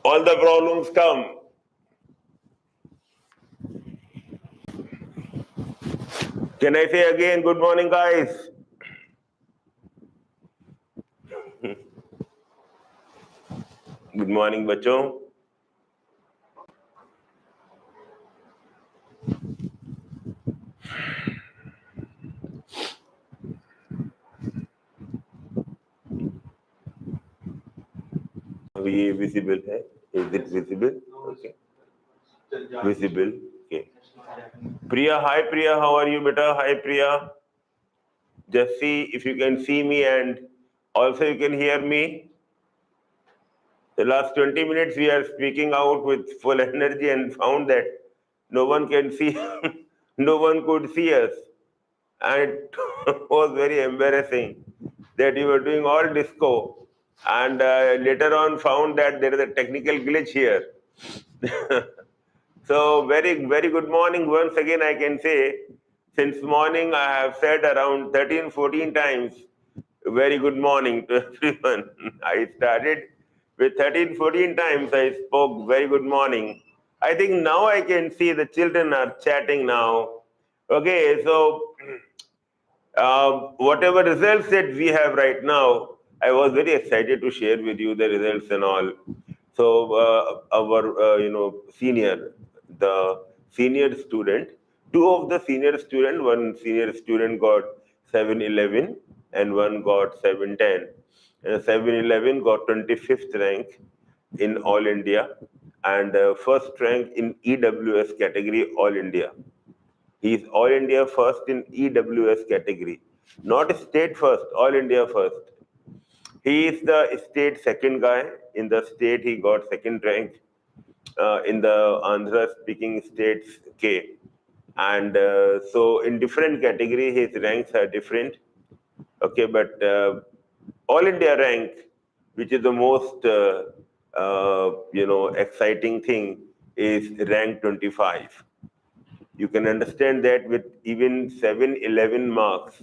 all the problems come. Can I say again, good morning, guys? Good morning, बच्चों. अब ये visible है? Is it visible? Okay. Visible. Okay. Priya, hi Priya, how are you, beta? Hi Priya. Just see if you can see me and also you can hear me. The last 20 minutes we are speaking out with full energy and found that no one can see, no one could see us. And it was very embarrassing that you were doing all disco and later on found that there is a technical glitch here. So very, very good morning. Once again, I can say, since morning I have said around 13, 14 times, very good morning to everyone. I started with 13, 14 times I spoke very good morning. I think now I can see the children are chatting now. Okay, so whatever results that we have right now, I was very excited to share with you the results and all. So our the senior student, two of the senior student, one senior student got 711 and one got 710. 711 got 25th rank in All India and first rank in EWS category All India. He is All India first in EWS category, not state first, All India first. He is the state second guy. In the state, he got second rank in the Andhra speaking states K. And so in different category, his ranks are different. Okay, but All India rank, which is the most exciting thing, is rank 25. You can understand that with even 711 marks,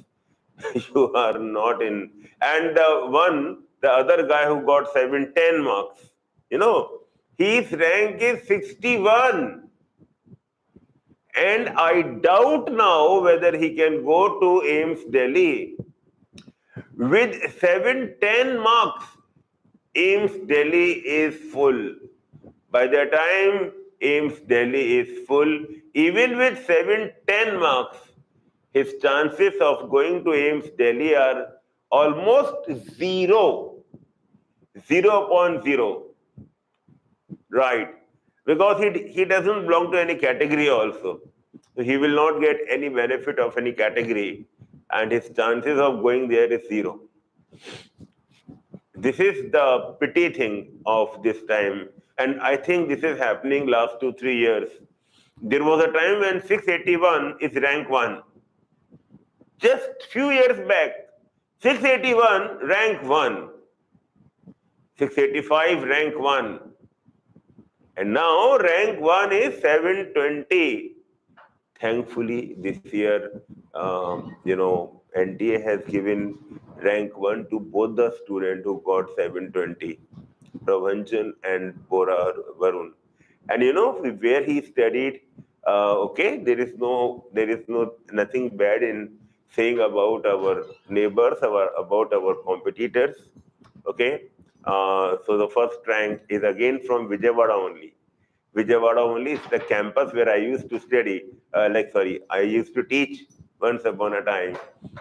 you are not in. And the other guy who got 710 marks, his rank is 61. And I doubt now whether he can go to AIMS Delhi. With 710 marks, AIMS Delhi is full. By the time AIMS Delhi is full, even with 710 marks, his chances of going to AIMS Delhi are almost zero, 0.0, right? Because he doesn't belong to any category also. So he will not get any benefit of any category and his chances of going there is zero. This is the pity thing of this time. And I think this is happening last 2-3 years. There was a time when 681 is rank 1. Just few years back, 681 rank 1. 685 rank 1. And now rank 1 is 720. Thankfully, this year, NTA has given rank 1 to both the students who got 720, Pravanjan and Bora Varun. And where he studied, there is nothing bad in saying about our neighbors, about our competitors. Okay, so the first rank is again from Vijayawada only. Vijayawada only is the campus where I used to study. I used to teach once upon a time.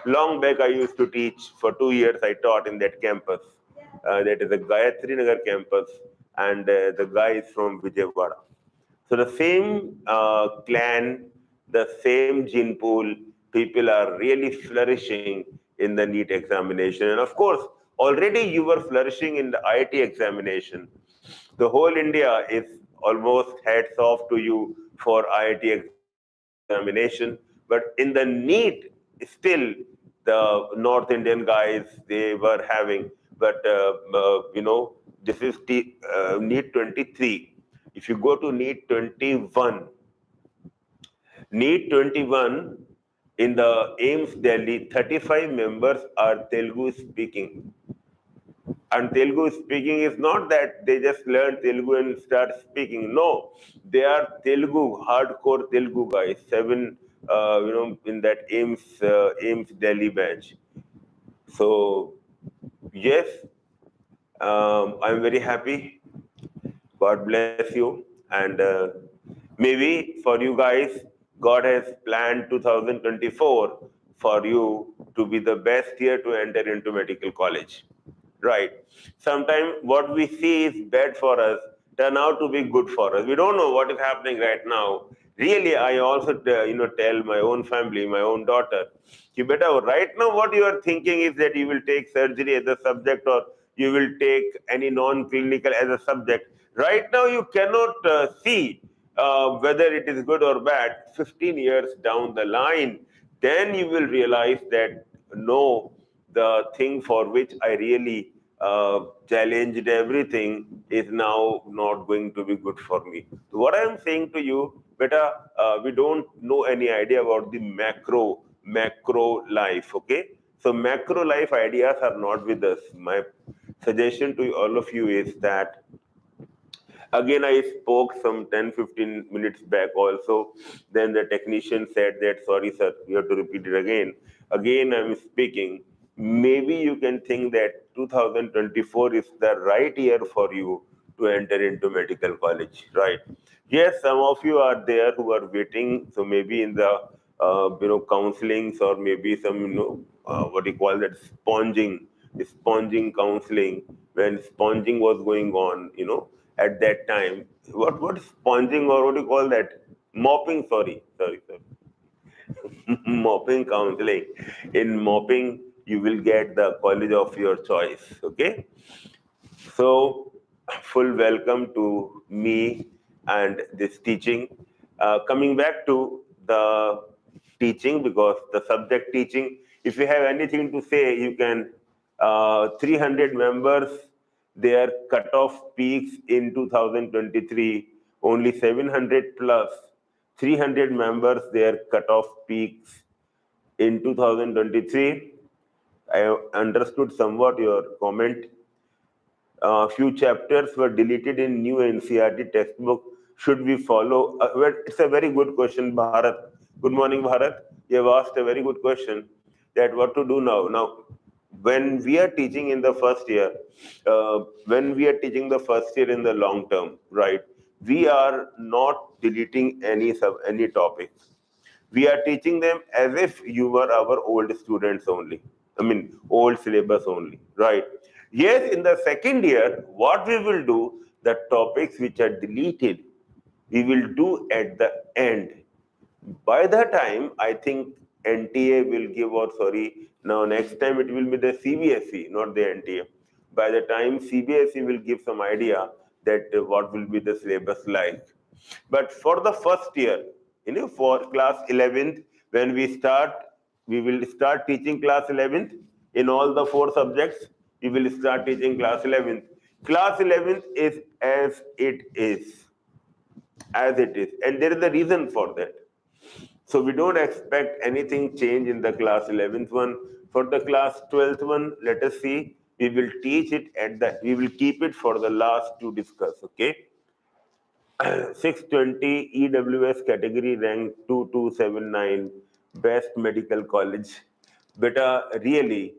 Long back, I used to teach. For 2 years, I taught in that campus. That is the Gayatri Nagar campus, and the guy is from Vijayawada. So the same clan, the same gene pool, people are really flourishing in the NEET examination. And of course, already you were flourishing in the IIT examination. The whole India is almost hats off to you for IIT examination. But in the NEET, still the North Indian guys, they were having. But, this is NEET 23. If you go to NEET 21, NEET 21 in the AIMS Delhi, 35 members are Telugu speaking. And Telugu speaking is not that they just learn Telugu and start speaking. No, they are Telugu, hardcore Telugu guys. Seven, in that AIMS Delhi batch. So yes, I'm very happy. God bless you. And maybe for you guys, God has planned 2024 for you to be the best year to enter into medical college. Right. Sometimes what we see is bad for us turn out to be good for us. We don't know what is happening right now. Really, I also tell my own family, my own daughter, you better right now what you are thinking is that you will take surgery as a subject or you will take any non-clinical as a subject. Right now, you cannot see whether it is good or bad. 15 years down the line, then you will realize that no, the thing for which I really challenged everything is now not going to be good for me. So what I am saying to you, beta, we don't know any idea about the macro life. Okay, so macro life ideas are not with us. My suggestion to all of you is that, again, I spoke some 10-15 minutes back also. Then the technician said that, sorry, sir, you have to repeat it again. Again, I'm speaking. Maybe you can think that 2024 is the right year for you to enter into medical college, right? Yes, some of you are there who are waiting. So maybe in the counselings, or maybe some what do you call that, sponging counseling, when sponging was going on, at that time. What sponging, or what do you call that? Mopping, sorry. Mopping counseling. In mopping, you will get the college of your choice. Okay. So, full welcome to me and this teaching. Coming back to the teaching, because the subject teaching, if you have anything to say, you can. 300 members, their cutoff peaks in 2023, only 700 plus. 300 members, their cutoff peaks in 2023. I understood somewhat your comment. Few chapters were deleted in new NCERT textbook. Should we follow? Well, it's a very good question, Bharat. Good morning, Bharat. You have asked a very good question, that what to do now. Now, when we are teaching in the first year, when we are teaching the first year in the long term, right, we are not deleting any topics. We are teaching them as if you were our old students only. I mean, old syllabus only, right? Yes, in the second year, what we will do, the topics which are deleted, we will do at the end. By the time, I think NTA will give, or sorry, now next time it will be the CBSE, not the NTA. By the time CBSE will give some idea that what will be the syllabus like. But for the first year, for class 11th, when we will start teaching class 11th in all the four subjects. We will start teaching class 11th. Class 11th is as it is, and there is a reason for that. So we don't expect anything change in the class 11th one. For the class 12th one, let us see. We will teach it we will keep it for the last to discuss, okay? 620 EWS category rank 2279, best medical college. Beta, really,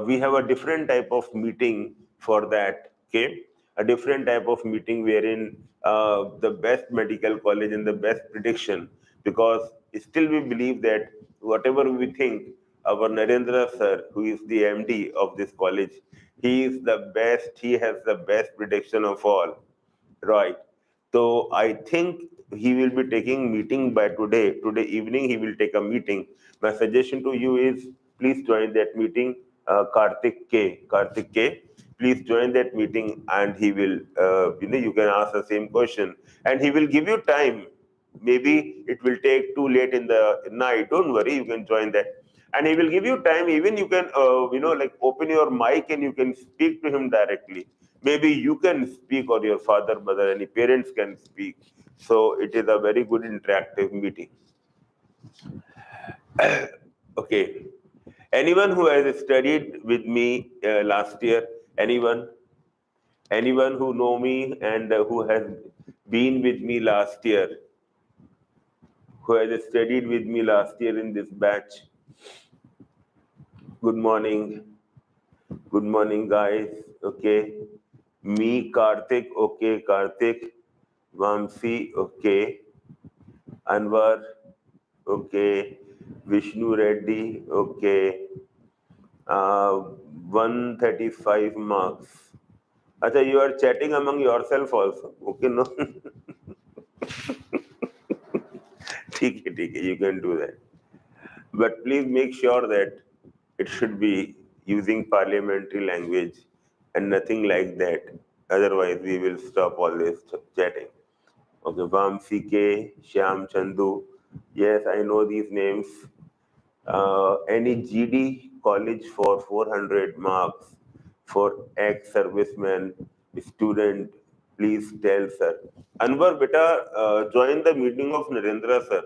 we have a different type of meeting for that, okay? A different type of meeting wherein the best medical college and the best prediction, because still we believe that whatever we think, our Narendra sir, who is the MD of this college, he is the best, he has the best prediction of all, right? So I think he will be taking meeting by today. Today evening he will take a meeting. My suggestion to you is, please join that meeting. Karthik K. Please join that meeting, and he will, you can ask the same question, and he will give you time. Maybe it will take too late in the night. Don't worry, you can join that, and he will give you time. Even you can, like open your mic and you can speak to him directly. Maybe you can speak, or your father, mother, any parents can speak. So it is a very good interactive meeting. Okay. Anyone who has studied with me last year? Anyone? Anyone who know me and who has been with me last year, who has studied with me last year in this batch. Good morning. Good morning, guys. Okay. Me, Karthik. Okay, Karthik. Vamsi. Okay. Anwar. Okay. Vishnu Reddy. Okay. 135 marks. Acha, you are chatting among yourself also. Okay, no? ठीक है, you can do that. But please make sure that it should be using parliamentary language and nothing like that. Otherwise, we will stop all this chatting. Okay, Vamsi K, Shyam Chandu. Yes, I know these names. Any GD college for 400 marks for ex-serviceman student, please tell sir. Anwar, beta, join the meeting of Narendra sir.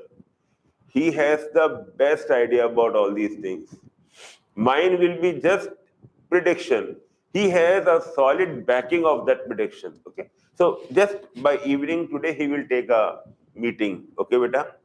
He has the best idea about all these things. Mine will be just prediction. He has a solid backing of that prediction. Okay. So just by evening today, he will take a meeting. Okay, beta.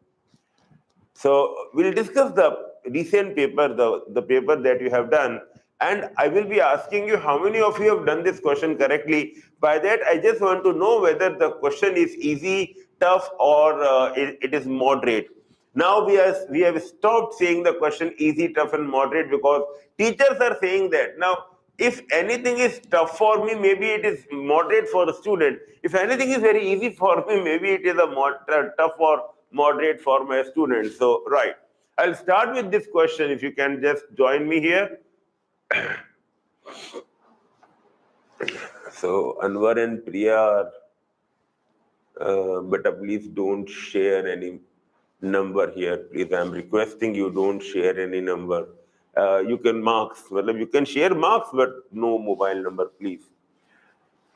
So we'll discuss the recent paper, the paper that you have done, and I will be asking you how many of you have done this question correctly. By that, I just want to know whether the question is easy, tough, or it is moderate. Now we have stopped saying the question easy, tough, and moderate because teachers are saying that. Now, if anything is tough for me, maybe it is moderate for the student. If anything is very easy for me, maybe it is a tough or moderate for my students. So, right. I'll start with this question. If you can just join me here. So, Anwar and Priya are, but please don't share any number here. Please, I'm requesting you don't share any number. You can marks, well, you can share marks, but no mobile number, please.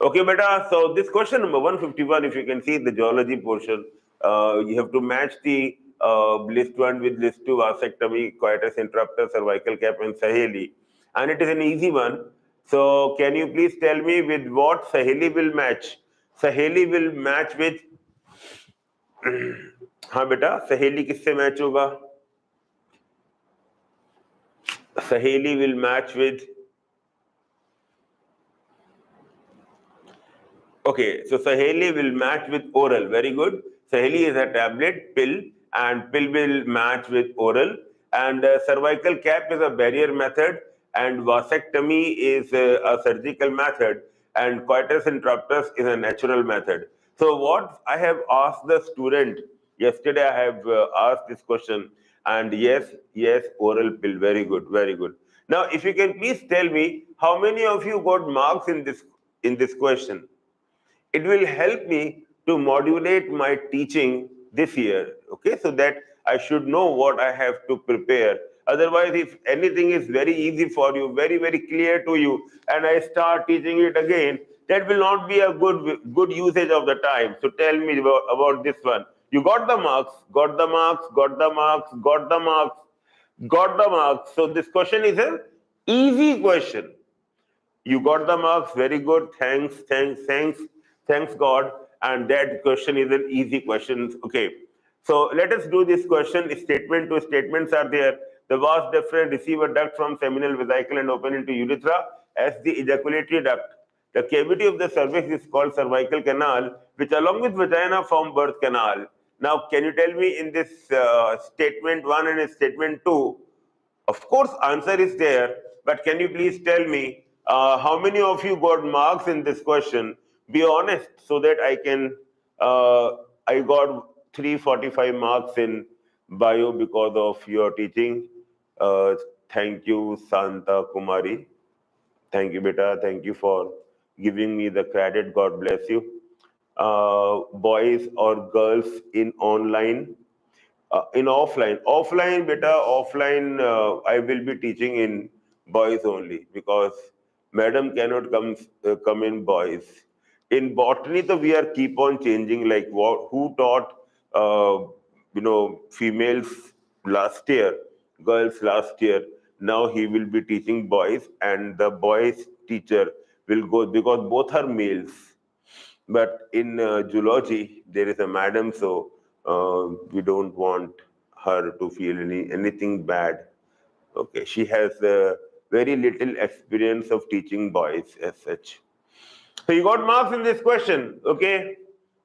Okay, beta. So this question number 151, if you can see the geology portion, you have to match the list 1 with list 2, vasectomy, coitus interruptus, cervical cap, and Saheli. And it is an easy one. So can you please tell me with what Saheli will match? Saheli will match with, हाँ बेटा, सहेली किससे match होगा? Saheli will match with, okay, so Saheli will match with oral. Very good. Saheli is a tablet, pill, and pill will match with oral. And cervical cap is a barrier method, and vasectomy is a surgical method, and coitus interruptus is a natural method. So, what I have asked the student yesterday, I have asked this question, and yes, oral pill. Very good, very good. Now, if you can please tell me how many of you got marks in this question? It will help me to modulate my teaching this year, okay, so that I should know what I have to prepare. Otherwise, if anything is very easy for you, very clear to you, and I start teaching it again, that will not be a good usage of the time. So tell me about this one. You got the marks, got the marks, got the marks, got the marks, got the marks. So this question is an easy question. You got the marks. Very good. Thanks, God. And that question is an easy question. Okay. So let us do this question. Statement to statements are there. The vas deferens receive a duct from seminal vesicle and open into urethra as the ejaculatory duct. The cavity of the cervix is called cervical canal, which along with vagina form birth canal. Now, can you tell me in this statement 1 and statement 2, of course, answer is there, but can you please tell me how many of you got marks in this question? Be honest, so that I can. I got 345 marks in bio because of your teaching. Thank you, Santa Kumari. Thank you, beta. Thank you for giving me the credit. God bless you. Boys or girls in online, in offline beta, offline, I will be teaching in boys only because madam cannot come in boys. In botany, so we are keep on changing, like who taught females last year, girls last year. Now he will be teaching boys, and the boys teacher will go because both are males. But in zoology, there is a madam, so we don't want her to feel anything bad. Okay, she has very little experience of teaching boys as such. So you got marks in this question, okay?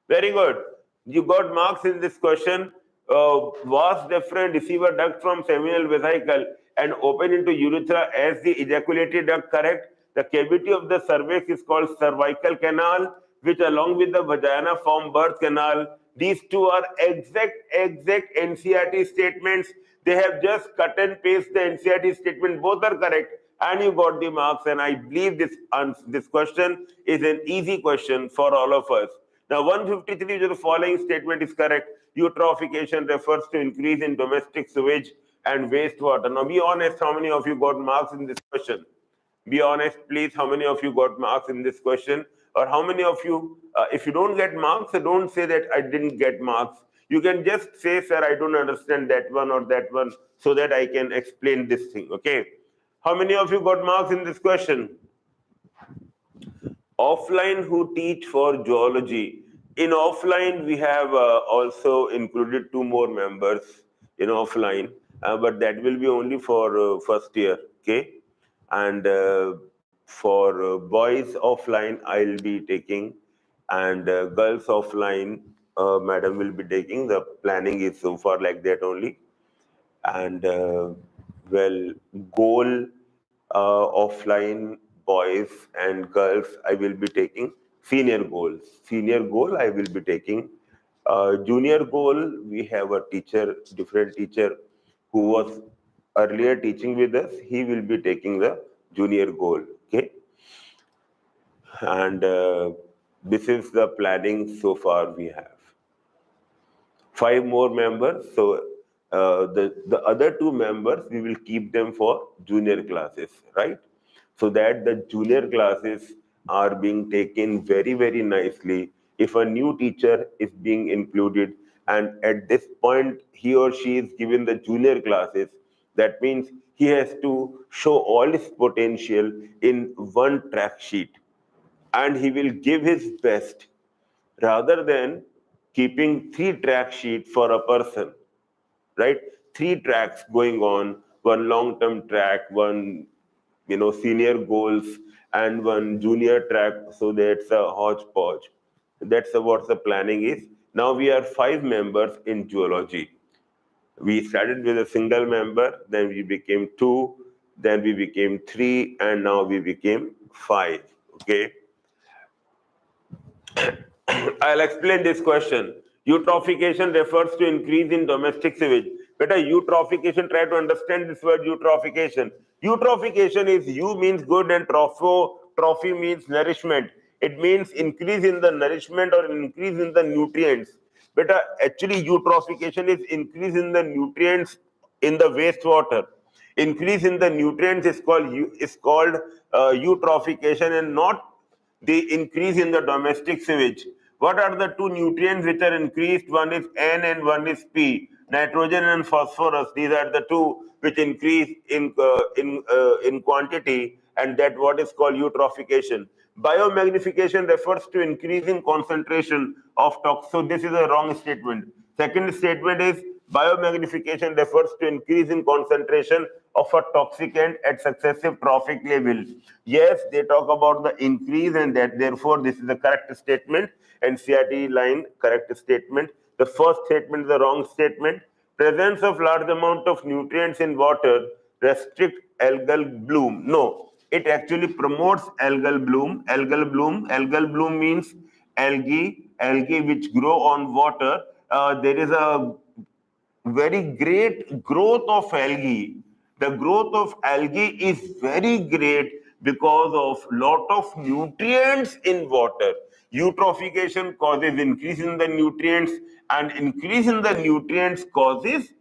Very good. You got marks in this question. Vas deferens receive a duct from seminal vesicle and open into urethra as the ejaculatory duct, correct? The cavity of the cervix is called cervical canal, which along with the vagina form birth canal. These two are exact NCERT statements. They have just cut and paste the NCERT statement. Both are correct, and you got the marks. And I believe this question is an easy question for all of us. Now, 153 of the following statement is correct. Eutrophication refers to increase in domestic sewage and wastewater. Now, be honest, how many of you got marks in this question? Be honest, please. How many of you got marks in this question? Or how many of you, if you don't get marks, don't say that I didn't get marks. You can just say, sir, I don't understand that one or that one, so that I can explain this thing, okay? How many of you got marks in this question? Offline who teach for zoology. In offline, we have also included 2 more members in offline, but that will be only for first year, okay? And for boys offline, I'll be taking, and girls offline, madam will be taking. The planning is so far like that only. And well, goal offline, boys and girls, I will be taking. Senior goals. Senior goal, I will be taking. Junior goal, we have a teacher, different teacher who was earlier teaching with us. He will be taking the junior goal. Okay. And this is the planning so far we have. 5 more members. So the other 2 members, we will keep them for junior classes, right? So that the junior classes are being taken very, very nicely. If a new teacher is being included and at this point he or she is given the junior classes, that means he has to show all his potential in one track sheet, and he will give his best rather than keeping 3 track sheet for a person, right? 3 tracks going on, one long-term track, one senior goals, and one junior track. So that's a hodgepodge. That's what the planning is. Now we are 5 members in zoology. We started with a single member, then we became 2, then we became 3, and now we became 5. Okay. I'll explain this question. Eutrophication refers to increase in domestic sewage. Better eutrophication, try to understand this word eutrophication. Eutrophication is U means good and trophy means nourishment. It means increase in the nourishment or increase in the nutrients. Better actually eutrophication is increase in the nutrients in the wastewater. Increase in the nutrients is called eutrophication, and not the increase in the domestic sewage. What are the 2 nutrients which are increased? One is N and one is P. Nitrogen and phosphorus. These are the 2 which increase in quantity, and that what is called eutrophication. Biomagnification refers to increasing concentration of toxins. So this is a wrong statement. Second statement is biomagnification refers to increase in concentration of a toxicant at successive trophic levels. Yes, they talk about the increase, and that therefore this is the correct statement. NCERT line, correct statement. The first statement is the wrong statement. Presence of large amount of nutrients in water restrict algal bloom. No, it actually promotes algal bloom. Algal bloom means algae which grow on water. There is a very great growth of algae. The growth of algae is very great because of lot of nutrients in water. Eutrophication causes increase in the nutrients, and increase in the nutrients causes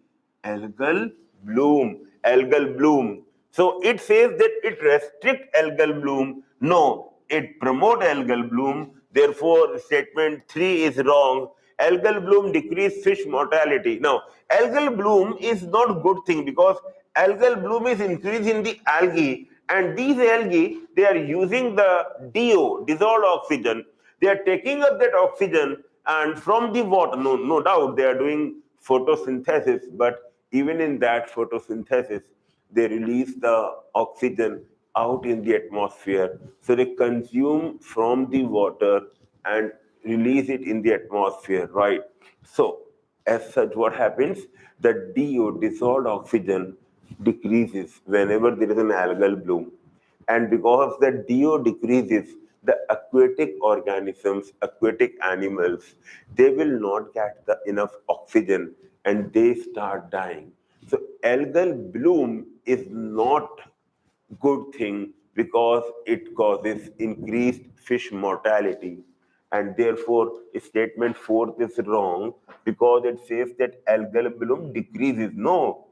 algal bloom. Algal bloom. So it says that it restricts algal bloom. No, it promotes algal bloom. Therefore, statement 3 is wrong. Algal bloom decrease fish mortality. Now, algal bloom is not good thing, because algal bloom is increase in the algae. And these algae, they are using the DO, dissolved oxygen. They are taking up that oxygen and from the water, no doubt, they are doing photosynthesis, but even in that photosynthesis, they release the oxygen out in the atmosphere. So they consume from the water and release it in the atmosphere, right? So as such, what happens? The DO, dissolved oxygen, decreases whenever there is an algal bloom. And because the DO decreases, the aquatic organisms, aquatic animals, they will not get the enough oxygen and they start dying. So algal bloom is not good thing because it causes increased fish mortality, and therefore statement fourth is wrong because it says that algal bloom decreases. No,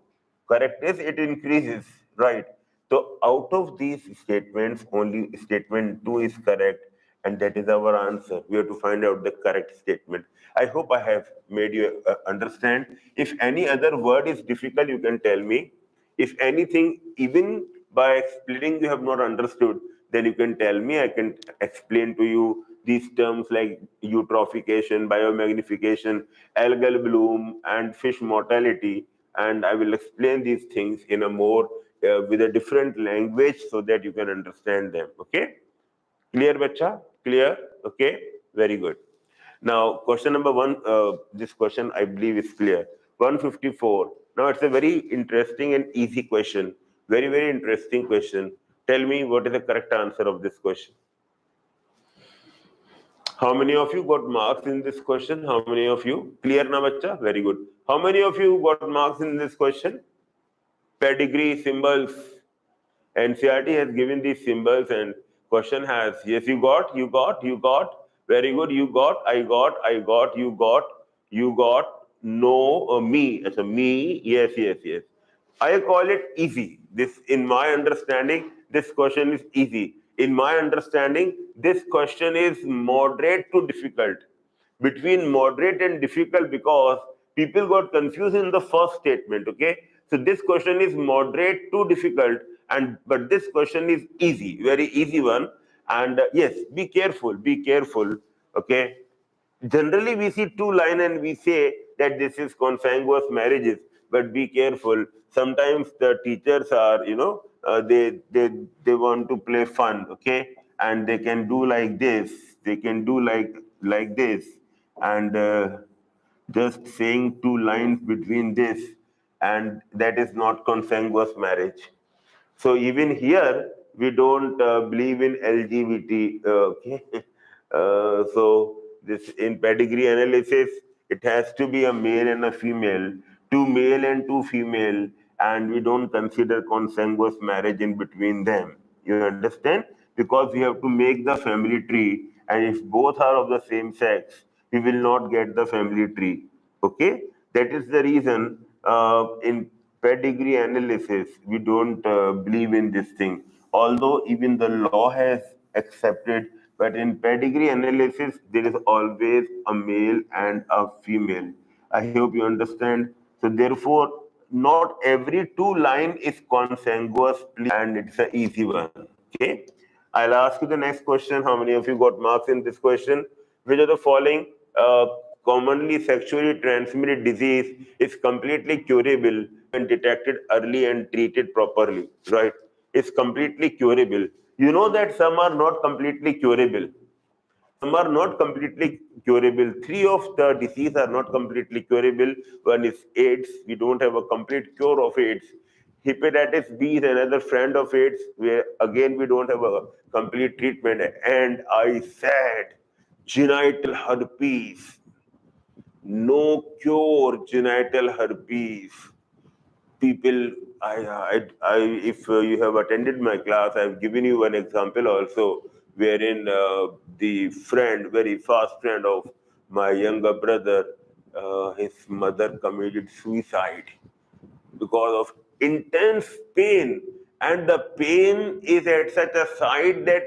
correct is it increases, right? So out of these statements, only statement two is correct, and that is our answer. We have to find out the correct statement. I hope I have made you understand. If any other word is difficult, you can tell me. If anything, even by explaining you have not understood, then you can tell me. I can explain to you these terms like eutrophication, biomagnification, algal bloom, and fish mortality. And I will explain these things in a more with a different language so that you can understand them. Okay? Clear, bacha? Clear? Okay? Very good. Now, question number one, this question I believe is clear. 154. Now, it's a very interesting and easy question. Very, very interesting question. Tell me what is the correct answer of this question. How many of you got marks in this question? How many of you? Clear na, bacha? Very good. How many of you got marks in this question? Pedigree, symbols. NCRT has given these symbols and question has, yes, you got, very good, you got, I got, you got, no, me, as a me, yes, yes, yes. I call it easy. This, in my understanding, this question is easy. In my understanding, this question is moderate to difficult. Between moderate and difficult because people got confused in the first statement. Okay, so this question is moderate to difficult, and but this question is easy, very easy one. And yes, be careful. Okay, generally we see two line and we say that this is consanguous marriages, but be careful. Sometimes the teachers are, they want to play fun. Okay, and they can do like this, they can do like this, and just saying two lines between this, and that is not consanguous marriage. So even here, we don't believe in LGBT. Okay, so this in pedigree analysis, it has to be a male and a female, two male and two female, and we don't consider consanguous marriage in between them. You understand? Because we have to make the family tree, and if both are of the same sex, we will not get the family tree. Okay, that is the reason in pedigree analysis we don't believe in this thing. Although even the law has accepted, but in pedigree analysis there is always a male and a female. I hope you understand. So therefore, not every two line is consanguous, and it's an easy one. Okay. I'll ask you the next question. How many of you got marks in this question? Which of the following commonly sexually transmitted disease is completely curable when detected early and treated properly? Right? It's completely curable. You know that some are not completely curable. Some are not completely curable. Three of the disease are not completely curable. One is AIDS. We don't have a complete cure of AIDS. Hepatitis B is another friend of AIDS, where again we don't have a complete treatment. And I said, genital herpes, no cure, genital herpes. People, if you have attended my class, I've given you an example also, wherein the friend, very fast friend of my younger brother, his mother committed suicide because of intense pain, and the pain is at such a side that,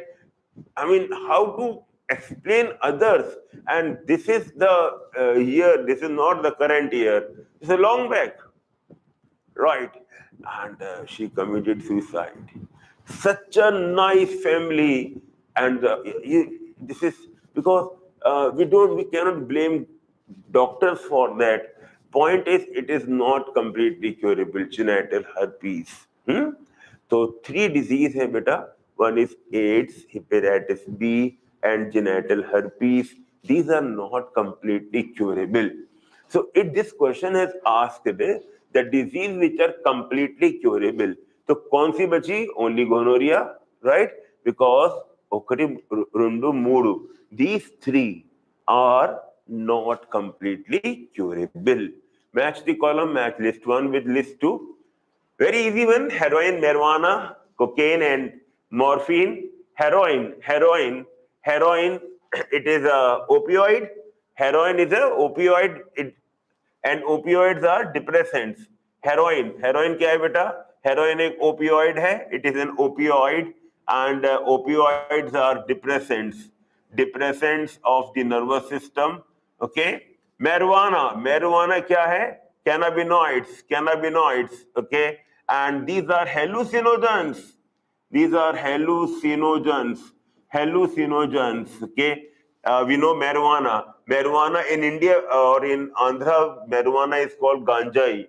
I mean, how to explain others? And this is the year. This is not the current year. It's a long back. Right. And she committed suicide. Such a nice family, and this is because we cannot blame doctors for that. Point is, it is not completely curable. Genital herpes. So three disease hai beta. One is AIDS, hepatitis B, and genital herpes. These are not completely curable. So this question has asked the disease which are completely curable. So कौन सी बची? Only gonorrhea, right? Because ఒకటి రెండు మూడు, these three are not completely curable. Match the column, match list 1 with list 2. Very easy one: heroin, marijuana, cocaine, and morphine. Heroin. It is a opioid. Heroin is a opioid. And opioids are depressants. Heroin क्या है बेटा? Heroin एक opioid है. It is an opioid, and opioids are depressants of the nervous system. Okay. Marijuana क्या है? Cannabinoids. Okay. And these are hallucinogens. Okay. We know marijuana in India or in Andhra, marijuana is called ganjai.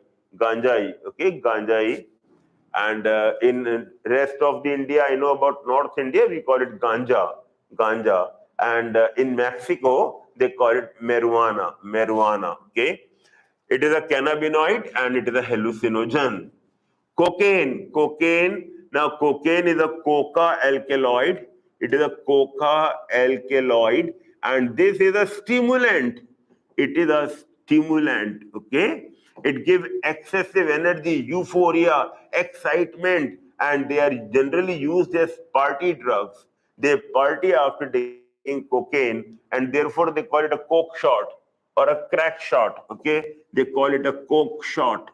Okay, ganjai. And in rest of the India, I know about North India, we call it ganja. And in Mexico, they call it marijuana. Okay. It is a cannabinoid and it is a hallucinogen. Cocaine. Now, cocaine is a coca alkaloid. It is a coca alkaloid, and this is a stimulant. It is a stimulant. Okay. It gives excessive energy, euphoria, excitement, and they are generally used as party drugs. They party after taking cocaine, and therefore they call it a coke shot or a crack shot. Okay. They call it a coke shot.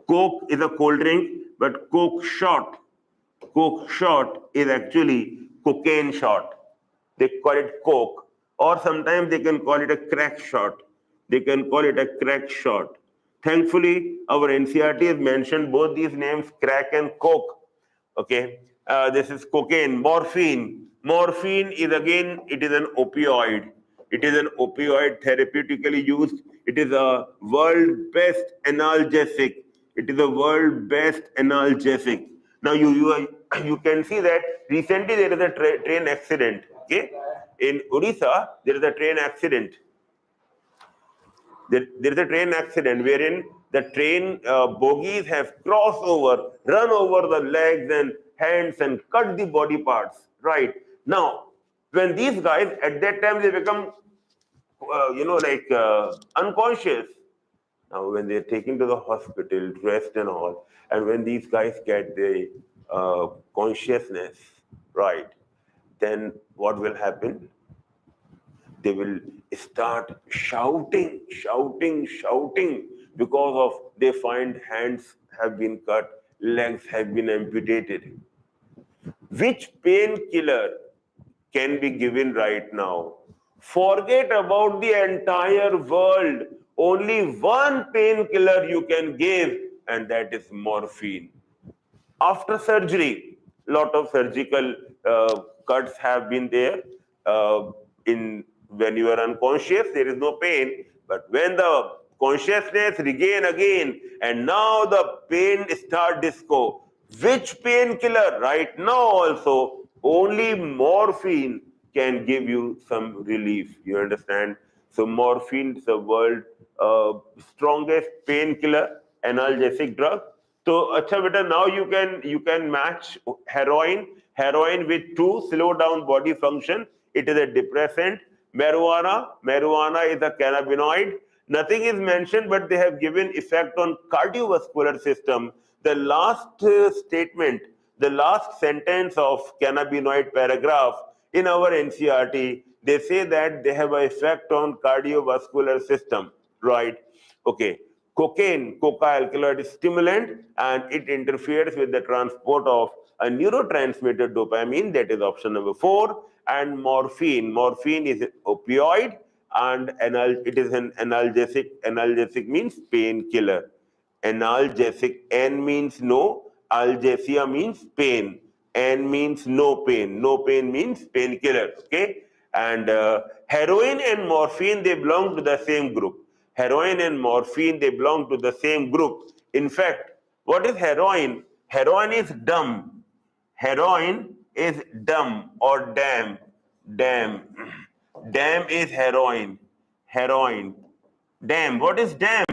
Coke is a cold drink, but Coke shot is actually cocaine shot. They call it Coke, or sometimes they can call it a crack shot. Thankfully, our NCRT has mentioned both these names, crack and Coke. Okay, this is cocaine. Morphine is again, it is an opioid. It is an opioid therapeutically used. It is a world best analgesic. Now you can see that recently there is a train accident. Okay, in Odisha there is a train accident. There is a train accident wherein the train bogies have crossed over, run over the legs and hands and cut the body parts. Right. Now, when these guys, at that time, they become, unconscious. Now, when they're taken to the hospital, dressed and all, and when these guys get the consciousness, right, then what will happen? They will start shouting because of they find hands have been cut, legs have been amputated. Which painkiller can be given right now? Forget about the entire world. Only one painkiller you can give, and that is morphine. After surgery, lot of surgical cuts have been there. In when you are unconscious, there is no pain, but when the consciousness regain again, and now the pain start disco. Which painkiller? Right now also, only morphine can give you some relief. You understand? So morphine is the world strongest painkiller, analgesic drug. So, acha beta, now you can match heroin with two, slow down body function. It is a depressant. Marijuana is a cannabinoid. Nothing is mentioned, but they have given effect on cardiovascular system. The last statement, the last sentence of cannabinoid paragraph in our NCRT, they say that they have an effect on cardiovascular system, right? Okay. Cocaine, coca alkaloid stimulant, and it interferes with the transport of a neurotransmitter dopamine, that is option number 4. And morphine is an opioid, and it is an analgesic. Analgesic means painkiller. Analgesic, N means no, Algesia means pain. N means no pain. No pain means painkiller. Okay. And heroin and morphine, they belong to the same group. Heroin and morphine, they belong to the same group. In fact, what is heroin? Heroin is dumb. Heroin is dumb or damn. Damn. Damn is heroin. Heroin. Damn. What is damn?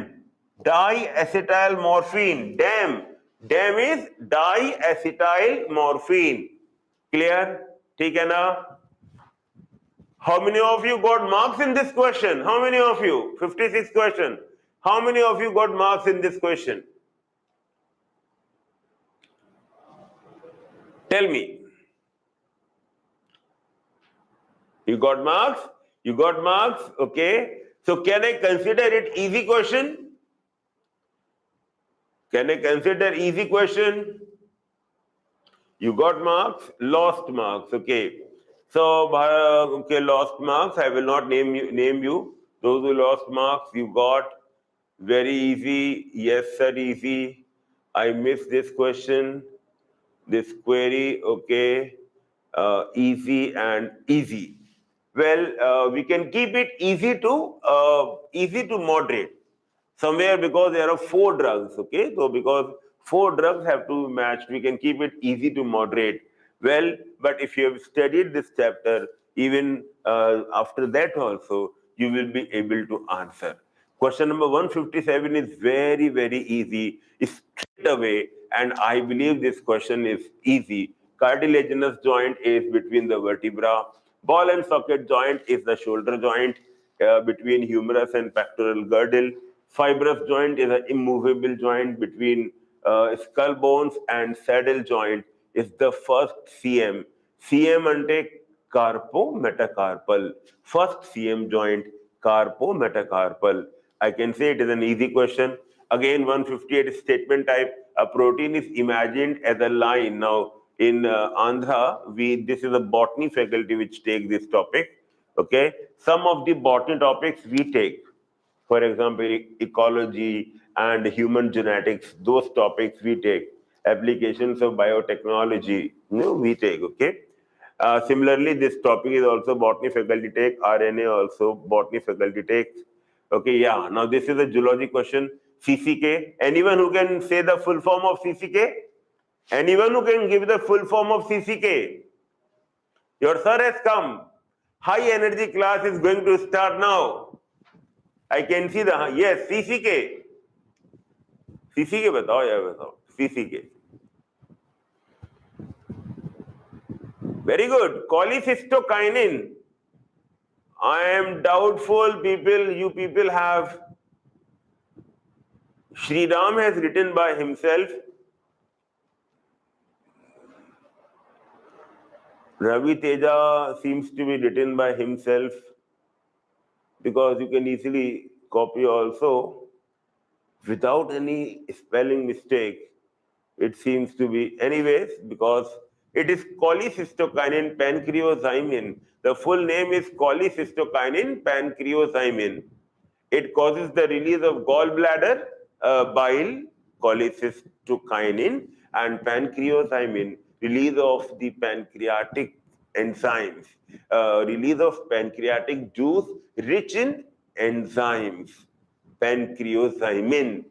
Diacetyl morphine. Damn. Damn is diacetyl morphine. Clear? ठीक है ना? How many of you got marks in this question? How many of you? 56 question. How many of you got marks in this question? Tell me. You got marks? You got marks? Okay. So can I consider it easy question? Can I consider easy question? You got marks? Lost marks. Okay. So, okay, lost marks. I will not name you. Those who lost marks, you got very easy. Yes, sir, easy. I missed this question. This query, okay. Easy and easy. Well, we can keep it easy to moderate. Somewhere, because there are 4 drugs, okay? So because 4 drugs have to be matched, we can keep it easy to moderate. Well, but if you have studied this chapter, even after that also, you will be able to answer. Question number 157 is very, very easy. It's straight away, and I believe this question is easy. Cartilaginous joint is between the vertebra. Ball and socket joint is the shoulder joint between humerus and pectoral girdle. Fibrous joint is an immovable joint between skull bones, and saddle joint is the first CM. CM ante carpo-metacarpal. First CM joint, carpo-metacarpal. I can say it is an easy question. Again, 158 statement type. A protein is imagined as a line. Now, in Andhra, this is a botany faculty which take this topic. Okay, some of the botany topics we take. For example, ecology and human genetics, those topics we take. Applications of biotechnology, we take, okay? Similarly, this topic is also botany faculty take, RNA also botany faculty takes. Okay, yeah, now this is a zoology question. CCK, anyone who can say the full form of CCK? Anyone who can give the full form of CCK? Your sir has come. High energy class is going to start now. I can see the, yes, CCK. CCK batao, yeah, batao. CCK. Very good. Cholecystokinin. I am doubtful, you people have. Sri Ram has written by himself. Ravi Teja seems to be written by himself, because you can easily copy also without any spelling mistake. It seems to be, anyways, because it is cholecystokinin pancreozymin. The full name is cholecystokinin pancreozymin. It causes the release of gallbladder bile, cholecystokinin, and pancreozymin, release of the pancreatic enzymes, release of pancreatic juice rich in enzymes, pancreozymin.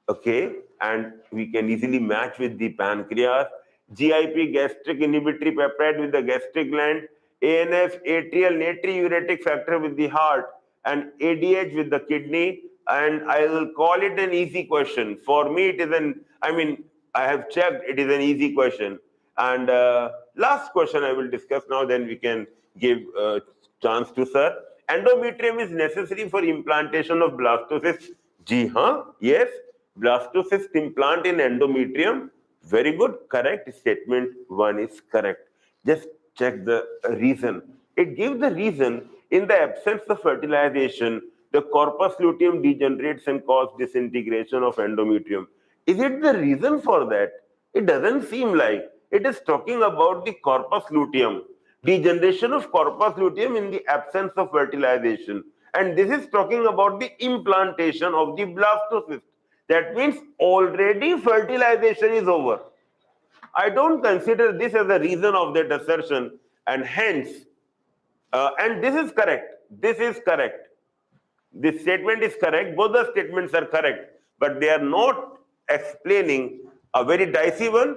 Okay, and we can easily match with the pancreas. GIP, gastric inhibitory peptide with the gastric gland. ANF, atrial natriuretic factor with the heart, and ADH with the kidney. And I will call it an easy question. For me, it is I have checked, it is an easy question. And last question I will discuss now, then we can give a chance to sir. Endometrium is necessary for implantation of blastocyst. Ji haan, yes. Blastocyst implant in endometrium. Very good, correct. Statement 1 is correct. Just check the reason. It gives the reason: in the absence of fertilization, the corpus luteum degenerates and causes disintegration of endometrium. Is it the reason for that? It doesn't seem like. It is talking about the corpus luteum, degeneration of corpus luteum in the absence of fertilization. And this is talking about the implantation of the blastocyst. That means already fertilization is over. I don't consider this as a reason of that assertion, and hence, and this is correct. This is correct. This statement is correct. Both the statements are correct, but they are not explaining a very dicey one.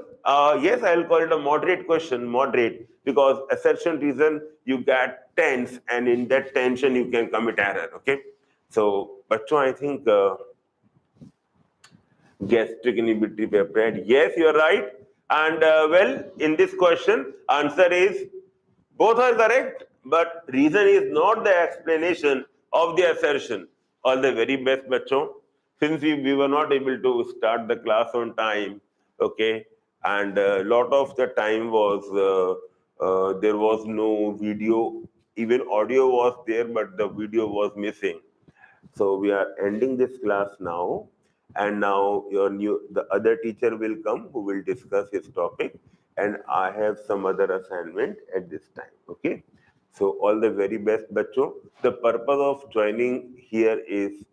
Yes, I'll call it a moderate question, moderate, because assertion reason you get tense, and in that tension you can commit error. Okay, so, bachcho, I think gastric inhibitory peptide. Yes, you're right. And well, in this question, answer is both are correct, but reason is not the explanation of the assertion. All the very best, bachcho. Since we were not able to start the class on time, okay, and a lot of the time was there was no video, even audio was there, but the video was missing. So we are ending this class now, and now the other teacher will come who will discuss his topic, and I have some other assignment at this time. Okay. So all the very best, bacho. The purpose of joining here is,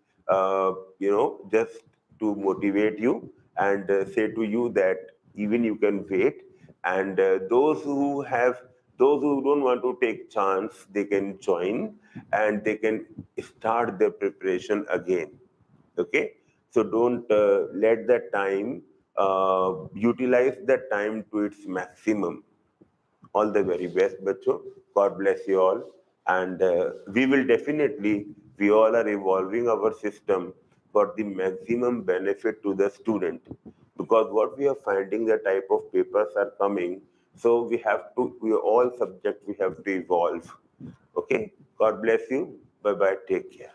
just to motivate you and say to you that even you can wait, and those who don't want to take chance, they can join and they can start their preparation again. Okay, so don't let that time, utilize that time to its maximum. All the very best, bacho. God bless you all. And we will definitely, we all are evolving our system for the maximum benefit to the student. Because what we are finding, the type of papers are coming. So we have to, we are all subject, we have to evolve. Okay. God bless you. Bye bye. Take care.